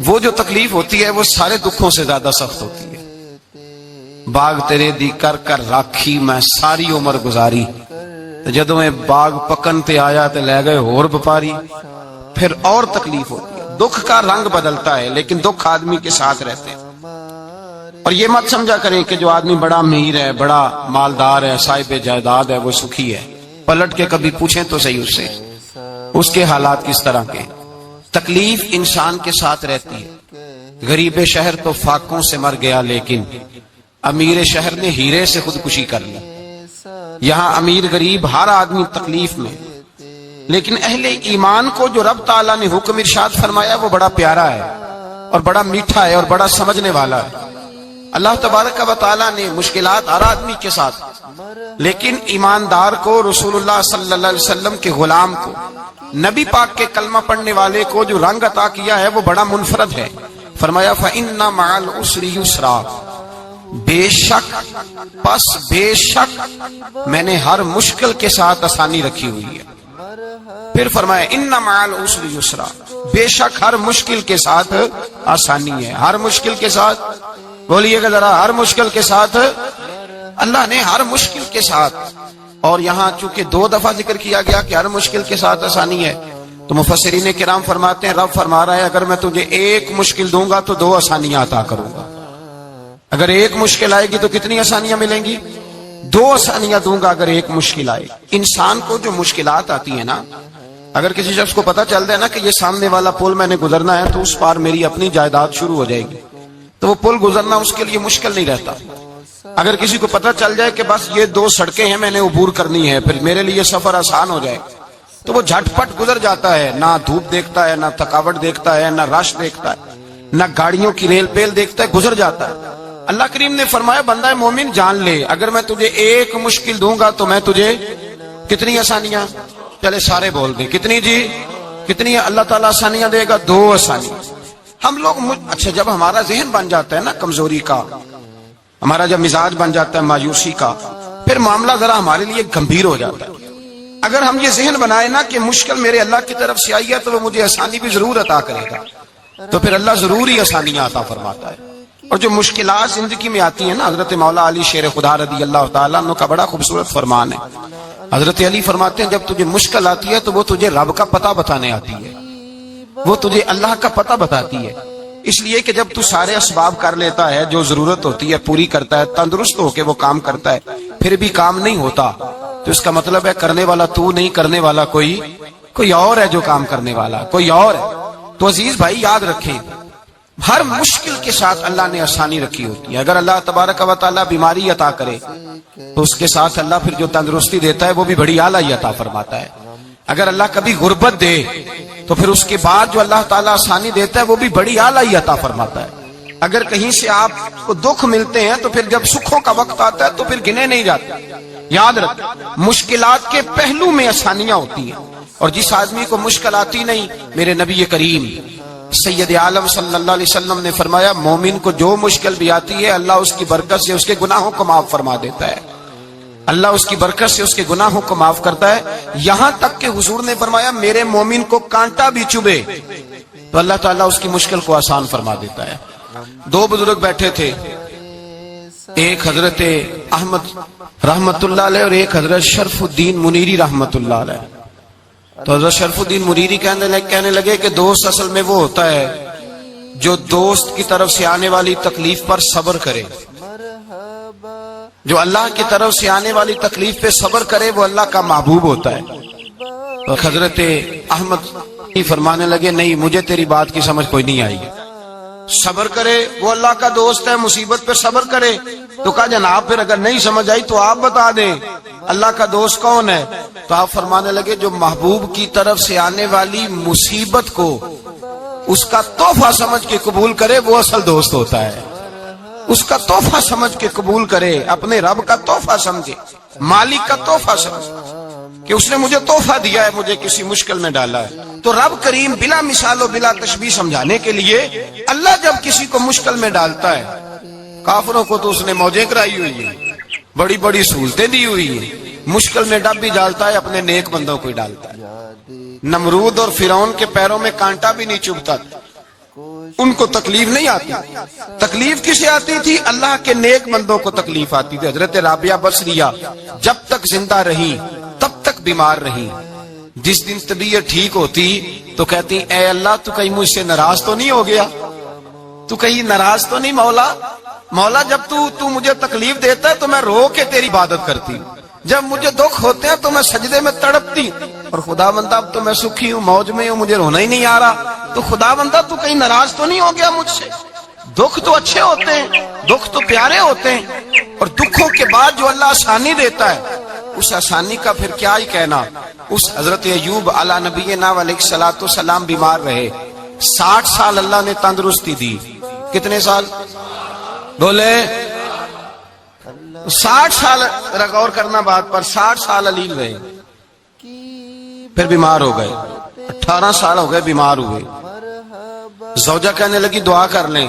وہ جو تکلیف ہوتی ہے وہ سارے دکھوں سے زیادہ سخت ہوتی ہے. باغ تیرے دی کر کر راکھی میں ساری عمر گزاری, جدوں میں باغ پکن تے آیا تے لے گئے اور بپاری. پھر اور تکلیف ہوتی ہے. دکھ کا رنگ بدلتا ہے لیکن دکھ آدمی کے ساتھ رہتے ہیں. اور یہ مت سمجھا کریں کہ جو آدمی بڑا امیر ہے, بڑا مالدار ہے, صاحب جائیداد ہے, وہ سکھی ہے. پلٹ کے کبھی پوچھیں تو صحیح اس سے, اس کے حالات کس طرح کے. تکلیف انسان کے ساتھ رہتی ہے. غریب شہر تو فاقوں سے مر گیا لیکن امیر شہر نے ہیرے سے خودکشی کر لی. یہاں امیر غریب ہر آدمی تکلیف میں, لیکن اہل ایمان کو جو رب تعالیٰ نے حکم ارشاد فرمایا وہ بڑا پیارا ہے اور بڑا میٹھا ہے اور بڑا سمجھنے والا ہے. اللہ تبارک و تعالیٰ نے مشکلات ہر آدمی کے ساتھ, لیکن ایماندار کو, رسول اللہ صلی اللہ علیہ وسلم کے غلام کو, نبی پاک کے کلمہ پڑھنے والے کو جو رنگ عطا کیا ہے وہ بڑا منفرد ہے. فرمایا فَإِنَّ مَعَ الْعُسْرِ يُسْرًا, بے شک, پس بے شک میں نے ہر مشکل کے ساتھ آسانی رکھی ہوئی ہے. پھر فرمایا اِنَّ مَعَ الْعُسْرِ يُسْرًا, بے شک ہر مشکل کے ساتھ آسانی ہے. ہر مشکل کے ساتھ, بولیے گا ذرا, ہر مشکل کے ساتھ. اللہ نے ہر مشکل کے ساتھ, اور یہاں چونکہ 2 دفعہ ذکر کیا گیا کہ ہر مشکل کے ساتھ آسانی ہے, تو مفسرین کرام فرماتے ہیں رب فرما رہا ہے اگر میں تجھے ایک مشکل دوں گا تو 2 آسانیاں عطا کروں گا. اگر ایک مشکل آئے گی تو کتنی آسانیاں ملیں گی؟ 2 آسانیاں دوں گا اگر ایک مشکل آئے. انسان کو جو مشکلات آتی ہیں نا, اگر کسی شخص کو پتا چل جائے نا کہ یہ سامنے والا پل میں نے گزرنا ہے تو اس پار میری اپنی جائیداد شروع ہو جائے گی, تو وہ پل گزرنا اس کے لیے مشکل نہیں رہتا. اگر کسی کو پتا چل جائے کہ بس یہ 2 سڑکیں ہیں میں نے عبور کرنی ہے, پھر میرے لیے سفر آسان ہو جائے, تو وہ جھٹ پٹ گزر جاتا ہے. نہ دھوپ دیکھتا ہے, نہ تھکاوٹ دیکھتا ہے, نہ رش دیکھتا ہے, نہ گاڑیوں کی ریل پیل دیکھتا ہے, گزر جاتا ہے. اللہ کریم نے فرمایا بندہ مومن جان لے اگر میں تجھے ایک مشکل دوں گا تو میں تجھے کتنی آسانیاں, چلے سارے بول دیں کتنی جی, کتنی اللہ تعالیٰ آسانیاں دے گا؟ 2 آسانیاں. ہم لوگ اچھا جب ہمارا ذہن بن جاتا ہے نا کمزوری کا, ہمارا جب مزاج بن جاتا ہے مایوسی کا, پھر معاملہ ذرا ہمارے لیے گمبھیر ہو جاتا ہے. اگر ہم یہ ذہن بنائے نا کہ مشکل میرے اللہ کی طرف سے آئی ہے تو وہ مجھے آسانی بھی ضرور عطا کرے گا, تو پھر اللہ ضرور ہی آسانیاں عطا فرماتا ہے. اور جو مشکلات زندگی میں آتی ہیں نا, حضرت مولا علی شیر خدا رضی اللہ تعالیٰ عنہ کا بڑا خوبصورت فرمان ہے. حضرت علی فرماتے ہیں جب تجھے مشکل آتی ہے تو وہ تجھے رب کا پتہ بتانے آتی ہے, وہ تجھے اللہ کا پتہ بتاتی ہے. اس لیے کہ جب تو سارے اسباب کر لیتا ہے, جو ضرورت ہوتی ہے پوری کرتا ہے, تندرست ہو کے وہ کام کرتا ہے, پھر بھی کام نہیں ہوتا, تو اس کا مطلب ہے کرنے والا تو نہیں, کرنے والا کوئی اور ہے جو کام کرنے والا, کوئی اور ہے. تو عزیز بھائی یاد رکھیں ہر مشکل کے ساتھ اللہ نے آسانی رکھی ہوتی ہے. اگر اللہ تبارک و تعالیٰ بیماری عطا کرے تو اس کے ساتھ اللہ پھر جو تندرستی دیتا ہے وہ بھی بڑی اعلیٰ عطا فرماتا ہے. اگر اللہ کبھی غربت دے تو پھر اس کے بعد جو اللہ تعالیٰ آسانی دیتا ہے وہ بھی بڑی اعلیٰ عطا فرماتا ہے. اگر کہیں سے آپ کو دکھ ملتے ہیں تو پھر جب سکھوں کا وقت آتا ہے تو پھر گنے نہیں جاتے. یاد رکھ مشکلات کے پہلو میں آسانیاں ہوتی ہیں, اور جس آدمی کو مشکل آتی نہیں, میرے نبی کریم سید عالم صلی اللہ علیہ وسلم نے فرمایا مومن کو جو مشکل بھی آتی ہے اللہ اس کی برکت سے اس کے گناہوں کو معاف فرما دیتا ہے. اللہ اس کی برکت سے اس کے گناہوں کو معاف کرتا ہے. یہاں تک کہ حضور نے فرمایا میرے مومن کو کانٹا بھی چبھے تو اللہ تعالیٰ اس کی مشکل کو آسان فرما دیتا ہے. 2 بزرگ بیٹھے تھے, ایک حضرت احمد رحمت اللہ علیہ اور ایک حضرت شرف الدین منیری رحمت اللہ علیہ. تو حضرت شرف الدین منیری کہنے لگے کہ دوست اصل میں وہ ہوتا ہے جو دوست کی طرف سے آنے والی تکلیف پر صبر کرے. جو اللہ کی طرف سے آنے والی تکلیف پہ صبر کرے وہ اللہ کا محبوب ہوتا ہے. تو حضرت احمد فرمانے لگے نہیں مجھے تیری بات کی سمجھ کوئی نہیں آئی. صبر کرے وہ اللہ کا دوست ہے, مصیبت پہ صبر کرے. تو کہا جناب پھر اگر نہیں سمجھ آئی تو آپ بتا دیں اللہ کا دوست کون ہے. تو آپ فرمانے لگے جو محبوب کی طرف سے آنے والی مصیبت کو اس کا تحفہ سمجھ کے قبول کرے وہ اصل دوست ہوتا ہے. اس کا تحفہ سمجھ کے قبول کرے, اپنے رب کا تحفہ سمجھے, مالک کا تحفہ سمجھے کہ اس نے مجھے تحفہ دیا ہے, مجھے کسی مشکل میں ڈالا ہے. تو رب کریم بلا مثال و بلا تشبیہ سمجھانے کے لیے اللہ جب کسی کو مشکل میں ڈالتا ہے, کافروں کو تو اس نے موجیں کرائی ہوئی ہیں, بڑی بڑی سہولتیں دی ہوئی ہیں, مشکل میں ڈب بھی ڈالتا ہے, اپنے نیک بندوں کو ہی ڈالتا ہے. نمرود اور فرعون کے پیروں میں کانٹا بھی نہیں چبھتا, ان کو تکلیف نہیں آتی. تکلیف کسے آتی تھی؟ اللہ کے نیک بندوں کو تکلیف آتی تھی. حضرت رابعہ بصریہ جب تک زندہ رہی تب تک بیمار رہی. جس دن طبیعت ٹھیک ہوتی تو کہتی اے اللہ تو کہیں مجھ سے ناراض تو نہیں ہو گیا، تو کہیں ناراض تو نہیں مولا. مولا جب تو مجھے تکلیف دیتا ہے تو میں رو کے تیری عبادت کرتی ہوں، جب مجھے دکھ ہوتے ہیں تو میں سجدے میں تڑپتی. اور خدا بندہ اب تو میں سکھی ہوں، موج میں ہوں، مجھے رونا ہی نہیں آ رہا. تو خدا بندہ تو کہیں ناراض تو نہیں ہو گیا مجھ سے؟ دکھ تو اچھے ہوتے ہیں، دکھ تو پیارے ہوتے ہیں. اور دکھوں کے بعد جو اللہ آسانی دیتا ہے اس آسانی کا پھر کیا ہی کہنا. اس حضرت ایوب علی نبینا علیہ الصلوۃ والسلام بیمار رہے، 60 سال اللہ نے تندرستی دی. کتنے سال بولے؟ 60 سال. غور کرنا بات پر، 60 سال علیل رہے، پھر بیمار ہو گئے. 18 سال ہو گئے بیمار ہوئے. زوجہ کہنے لگی دعا کر لیں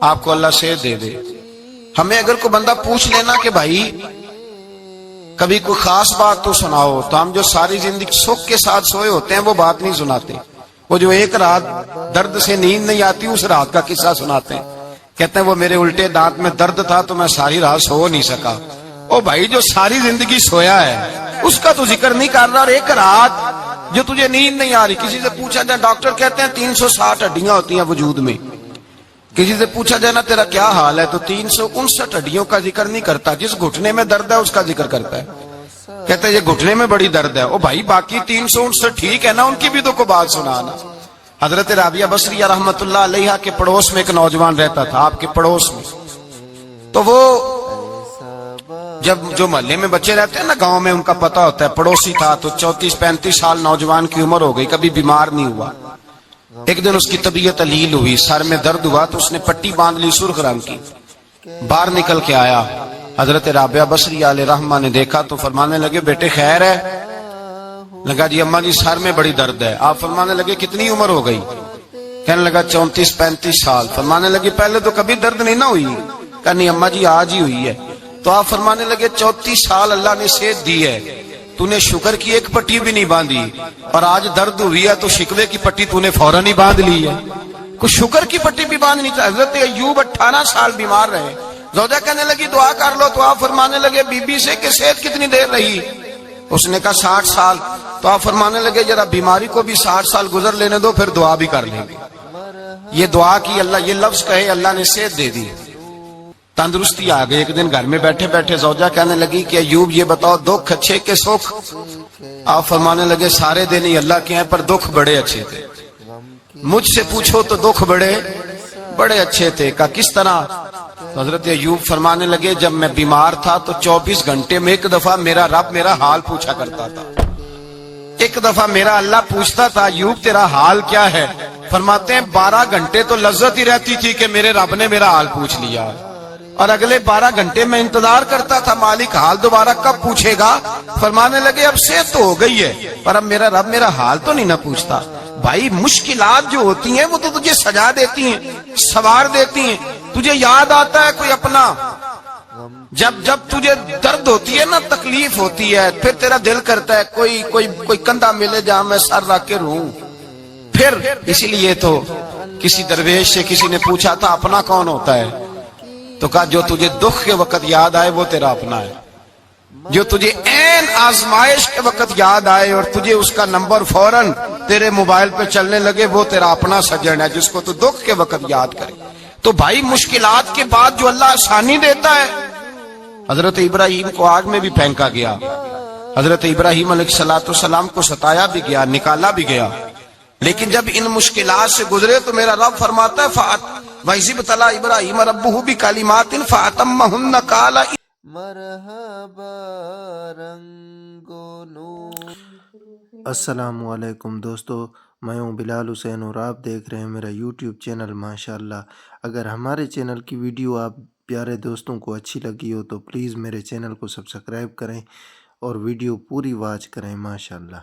آپ کو اللہ صحت دے دے. ہمیں اگر کوئی بندہ پوچھ لینا کہ بھائی کبھی کوئی خاص بات تو سناؤ، تو ہم جو ساری زندگی سکھ کے ساتھ سوئے ہوتے ہیں وہ بات نہیں سناتے. وہ جو ایک رات درد سے نیند نہیں آتی اس رات کا قصہ سناتے ہیں. کہتے ہیں وہ میرے الٹے دانت میں درد تھا تو میں ساری رات سو نہیں سکا. او بھائی جو ساری زندگی سویا ہے اس کا تو ذکر نہیں کر رہا. اور ایک رات جو تجھے نیند نہیں آ رہی، کسی سے پوچھا جائے، ڈاکٹر کہتے ہیں 360 ہڈیاں ہوتی ہیں وجود میں. کسی سے پوچھا جائے نا تیرا کیا حال ہے تو 359 ہڈیوں کا ذکر نہیں کرتا. جس گھٹنے میں درد ہے اس کا ذکر کرتا ہے. کہتا ہے یہ گھٹنے میں بڑی درد ہے. او بھائی باقی 359 ٹھیک ہے نا، ان کی بھی تو کو بات سنانا. حضرت رابعہ بصریہ رحمت اللہ علیہ کے پڑوس میں ایک نوجوان رہتا تھا، آپ کے پڑوس میں. تو وہ جب جو محلے میں بچے رہتے ہیں نا گاؤں میں، ان کا پتہ ہوتا ہے. پڑوسی تھا تو 34-35 سال نوجوان کی عمر ہو گئی، کبھی بیمار نہیں ہوا. ایک دن اس کی طبیعت علیل ہوئی، سر میں درد ہوا تو اس نے پٹی باندھ لی سرخ رنگ کی. باہر نکل کے آیا، حضرت رابعہ بصریہ علیہ رحمہ نے دیکھا تو فرمانے لگے بیٹے خیر ہے؟ لگا جی اماں جی سر میں بڑی درد ہے. آپ فرمانے لگے کتنی عمر ہو گئی؟ کہنے لگا 34-35 سال. فرمانے لگے پہلے تو کبھی درد نہیں نہ ہوئی؟ کہا نہیں اماں جی آج ہی ہوئی ہے. تو آپ فرمانے لگے 34 سال اللہ نے صحت دی ہے، تو نے شکر کی ایک پٹی بھی نہیں باندھی، اور آج درد ہوئی ہے تو شکوے کی پٹی تو نے فوراً ہی باندھ لی ہے. کچھ شکر کی پٹی بھی باندھنی تھی. حضرت ایوب 18 سال بیمار رہے. زوجہ کہنے لگی دعا کر لو. تو آپ فرمانے لگے بی بی سے کہ صحت کتنی دیر رہی؟ اس نے کہا 60 سال. تو آپ فرمانے لگے ذرا بیماری کو بھی 60 سال گزر لینے دو پھر دعا بھی کر لیں گے. یہ دعا کی، اللہ یہ لفظ کہے اللہ نے صحت دے دی، تندرستی آ گئی. ایک دن گھر میں بیٹھے بیٹھے زوجہ کہنے لگی کہ ایوب یہ بتاؤ دکھ اچھے کہ سکھ؟ آپ فرمانے لگے سارے دن ہی اللہ کے ہیں پر دکھ بڑے اچھے تھے. مجھ سے پوچھو تو دکھ بڑے اچھے تھے. کہا کس طرح؟ حضرت ایوب فرمانے لگے جب میں بیمار تھا تو 24 گھنٹے میں ایک دفعہ میرا رب میرا حال پوچھا کرتا تھا. ایک دفعہ میرا اللہ پوچھتا تھا ایوب تیرا حال کیا ہے؟ فرماتے ہیں 12 گھنٹے تو لذت ہی رہتی تھی کہ میرے رب نے میرا حال پوچھ لیا، اور اگلے 12 گھنٹے میں انتظار کرتا تھا مالک حال دوبارہ کب پوچھے گا. فرمانے لگے اب صحت تو ہو گئی ہے پر اب میرا رب میرا حال تو نہیں نہ پوچھتا. بھائی مشکلات جو ہوتی ہیں وہ تو تجھے سجا دیتی ہیں، سوار دیتی ہیں. تجھے یاد آتا ہے کوئی اپنا، جب تجھے درد ہوتی ہے نا، تکلیف ہوتی ہے، پھر تیرا دل کرتا ہے کوئی کندھا ملے جہاں میں سر رکھ کے رہوں. پھر اسی لیے تو کسی درویش سے کسی نے پوچھا تھا اپنا کون ہوتا ہے؟ تو کہا جو تجھے دکھ کے وقت یاد آئے وہ تیرا اپنا ہے. جو تجھے عین آزمائش کے وقت یاد آئے اور تجھے اس کا نمبر فوراً تیرے موبائل پہ چلنے لگے وہ تیرا اپنا سجن ہے، جس کو تو دکھ کے وقت یاد کرے. تو بھائی مشکلات کے بعد جو اللہ آسانی دیتا ہے. حضرت ابراہیم کو آگ میں بھی پھینکا گیا، حضرت ابراہیم علیہ الصلوۃ والسلام کو ستایا بھی گیا، نکالا بھی گیا، لیکن جب ان مشکلات سے گزرے تو میرا رب فرماتا ہے وَإِذِ ابْتَلَىٰ إِبْرَاهِيمَ رَبُّهُ بِكَلِمَاتٍ فَأَتَمَّهُنَّ قَالَ السلام علیکم دوستو، میں ہوں بلال حسین اور آپ دیکھ رہے ہیں میرا یوٹیوب چینل ماشاءاللہ. اگر ہمارے چینل کی ویڈیو آپ پیارے دوستوں کو اچھی لگی ہو تو پلیز میرے چینل کو سبسکرائب کریں اور ویڈیو پوری واچ کریں ماشاءاللہ.